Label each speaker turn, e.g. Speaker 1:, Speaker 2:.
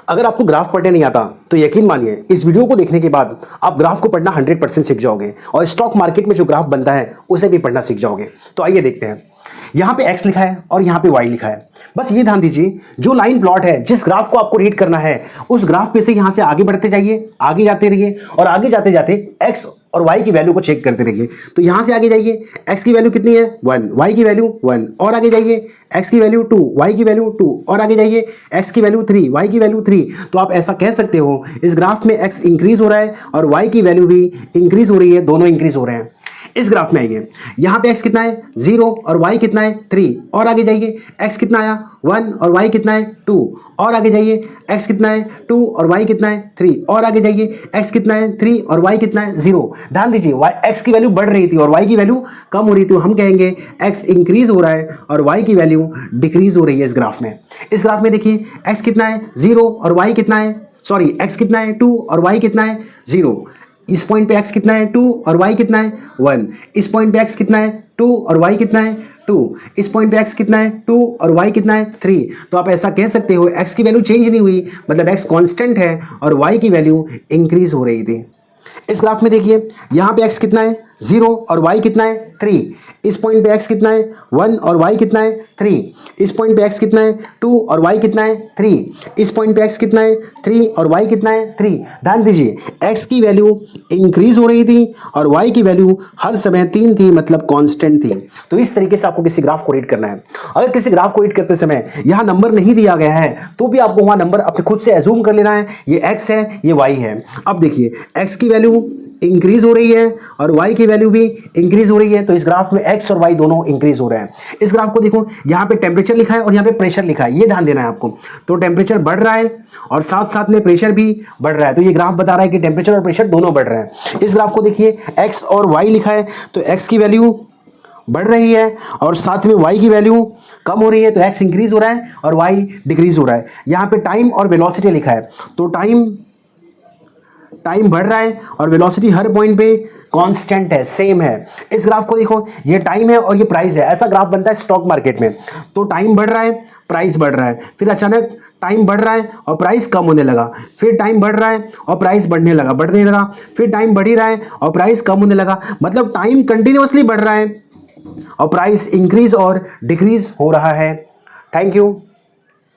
Speaker 1: अगर आपको ग्राफ पढ़ने नहीं आता तो यकीन मानिए इस वीडियो को देखने के बाद आप ग्राफ को पढ़ना 100% सीख जाओगे और स्टॉक मार्केट में जो ग्राफ बनता है उसे भी पढ़ना सीख जाओगे। तो आइए देखते हैं। यहाँ पे x लिखा है और यहाँ पे y लिखा है। बस ये ध्यान दीजिए, जो लाइन प्लॉट है, जिस ग्राफ को आपको रीड करना है उस ग्राफ पे से यहाँ से आगे बढ़ते जाइए, आगे जाते रहिए और आगे जाते जाते x और y की वैल्यू को चेक करते रहिए। तो यहाँ से आगे जाइए, x की वैल्यू कितनी है 1, y की वैल्यू 1 और आगे जाइए, x की वैल्यू 2, y की वैल्यू 2 और आगे जाइए, x की वैल्यू 3, y की वैल्यू 3। तो आप ऐसा कह सकते हो इस ग्राफ में x इंक्रीज हो रहा है और y की वैल्यू भी इंक्रीज हो रही है, दोनों इंक्रीज हो रहे हैं। इस ग्राफ में आइए, यहाँ पे x कितना है 0 और y कितना है 3 और आगे जाइए, x कितना आया 1 और y कितना है 2 और आगे जाइए, x कितना है 2 और y कितना है 3 और आगे जाइए, x कितना है 3 और y कितना है 0। ध्यान दीजिए, x की वैल्यू बढ़ रही थी और y की वैल्यू कम हो रही थी, हम कहेंगे x इंक्रीज हो रहा है और y की वैल्यू डिक्रीज हो रही है। इस ग्राफ में देखिए, x कितना है 0 और y कितना है x कितना है 2 और y कितना है 0। इस पॉइंट पे x कितना है 2 और y कितना है 1। इस पॉइंट पे x कितना है 2 और y कितना है 2। इस पॉइंट पे x कितना है 2 और y कितना है 3। तो आप ऐसा कह सकते हो x की वैल्यू चेंज नहीं हुई, मतलब x कांस्टेंट है और y की वैल्यू इंक्रीज हो रही थी। इस ग्राफ में देखिए, यहाँ पे x कितना है 0 और y कितना है 3। इस पॉइंट पे x कितना है 1 और y कितना है 3। इस पॉइंट पे x कितना है 2 और y कितना है 3। इस पॉइंट पे x कितना है 3 और y कितना है 3। ध्यान दीजिए, x की वैल्यू इंक्रीज हो रही थी और y की वैल्यू हर समय 3 थी, मतलब कांस्टेंट थी। तो इस तरीके से आपको किसी ग्राफ को रीड करना है। अगर किसी ग्राफ को रीड करते समय यहाँ नंबर नहीं दिया गया है तो भी आपको वहाँ नंबर अपने खुद से एज्यूम कर लेना है, ये x है, ये y है। अब देखिए, x की वैल्यू इंक्रीज हो रही है और y की वैल्यू भी इंक्रीज हो रही है, तो इस ग्राफ में x और y दोनों इंक्रीज हो रहे हैं। इस ग्राफ को देखो, यहाँ पे टेम्परेचर लिखा है और यहाँ पे प्रेशर लिखा है, ये ध्यान देना है आपको। तो टेम्परेचर बढ़ रहा है और साथ साथ में प्रेशर भी बढ़ रहा है, तो ये ग्राफ बता रहा है कि टेम्परेचर और प्रेशर दोनों बढ़ रहे हैं। इस ग्राफ को देखिए, x और y लिखा है, तो x की वैल्यू बढ़ रही है और साथ में y की वैल्यू कम हो रही है, तो x इंक्रीज हो रहा है और y डिक्रीज हो रहा है। यहाँ पे टाइम और वेलोसिटी लिखा है, तो टाइम बढ़ रहा है और वेलोसिटी हर पॉइंट पे कांस्टेंट है, सेम है। इस ग्राफ को देखो, ये टाइम है और ये प्राइस है। ऐसा ग्राफ बनता है स्टॉक मार्केट में। तो टाइम बढ़ रहा है, प्राइस बढ़ रहा है, फिर अचानक टाइम बढ़ रहा है और प्राइस कम होने लगा, फिर टाइम बढ़ रहा है और प्राइस बढ़ने लगा, फिर टाइम बढ़ ही रहा है और प्राइस कम होने लगा। मतलब टाइम कंटिन्यूअसली बढ़ रहा है और प्राइस इंक्रीज और डिक्रीज हो रहा है। Thank you.